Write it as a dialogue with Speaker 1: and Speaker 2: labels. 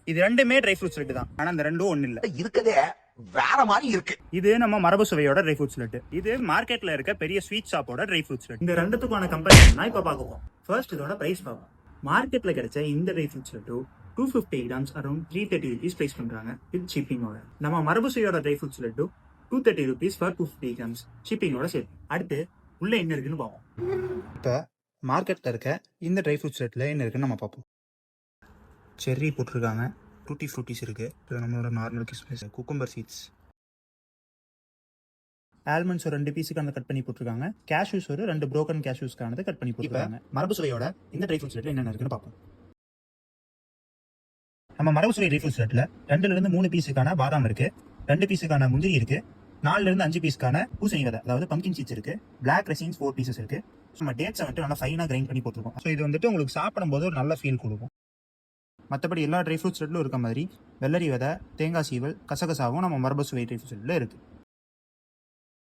Speaker 1: இது ரெண்டுமே try fruits laddu தான். ஆனா இந்த ரெண்டும் ஒண்ணு இல்ல,
Speaker 2: இருக்கதே வேற மாதிரி இருக்கு.
Speaker 1: இது நம்ம மரபு சுவையோட ட்ரை ஃப்ரூட்ஸ் லட்டு. இது மார்க்கெட்ல இருக்க பெரிய ஸ்வீட் ஷாப்போட ட்ரை ஃப்ரூட்ஸ் லட்டு. இந்த ரெண்டுத்துக்கான கம்பேரிசன் தான் இப்ப பார்ப்போம். ஃபர்ஸ்ட் இதோட பிரைஸ் பார்ப்போம். மார்க்கெட்ல கிடைச்ச இந்த dry fruits laddu 250 grams around 330 rupees price பண்றாங்க வித் ஷிப்பிங்கோட. நம்ம மரபு சுவையோட dry fruits laddu 230 rupees for 250 grams ஷிப்பிங்கோட சேர்த்து. அடுத்து உள்ள என்ன இருக்குன்னு பார்ப்போம். இப்போ மார்க்கெட்ல இருக்க இந்த ட்ரை ஃப்ரூட்ஸ் லட்டுல என்ன இருக்குன்னு நம்ம பார்ப்போம். செர்ரி போட்டிருக்காங்க, டூட்டி ஃப்ரூட்டிஸ் இருக்கு, இது நம்மளோட நார்மல் கிஸ்மிஸ், குக்கும்பர் சீட்ஸ், ஆல்மண்ட்ஸ் ஒரு 2 பீஸுக்கான கட் பண்ணி போட்டிருக்காங்க, கேஷ்யூஸ் ஒரு 2 புரோக்கன் கேஷ்யூஸ்க்கானது கட் பண்ணி போட்டிருக்காங்க. மரபு சுவையோட இந்த ட்ரை ஃப்ரூட்ஸ் லட்டுல என்னென்ன இருக்குன்னு பார்ப்போம். நம்ம மரபு சுவை ட்ரை ஃப்ரூட்ஸ் லட்டுல 2ல இருந்து 3 பீஸுக்கான பாதாம் இருக்கு, 2 பீஸுக்கான முந்திரி இருக்கு, 4ல இருந்து 5 பீஸ்க்கான பூசணி விதை அதாவது பம்கின் சீட்ஸ் இருக்கு, பிளாக் ரெசின்ஸ் 4 பீசஸ் இருக்கு. நம்ம டேட்ஸை வந்துட்டு நல்லா ஃபைனா கிரைண்ட் பண்ணி போட்டிருக்கோம். ஸோ இது வந்துட்டு உங்களுக்கு சாப்பிடும்போது ஒரு நல்ல ஃபீல் கொடுக்கும். மற்றபடி எல்லா ட்ரை ஃப்ரூட்ஸ் லட்லும் இருக்க மாதிரி வெள்ளரி விதை, தேங்காய் சீவல், கசகசாவும் நம்ம மரபு சுவை ட்ரை ஃப்ரூட்ஸ் லட்டில் இருக்கு.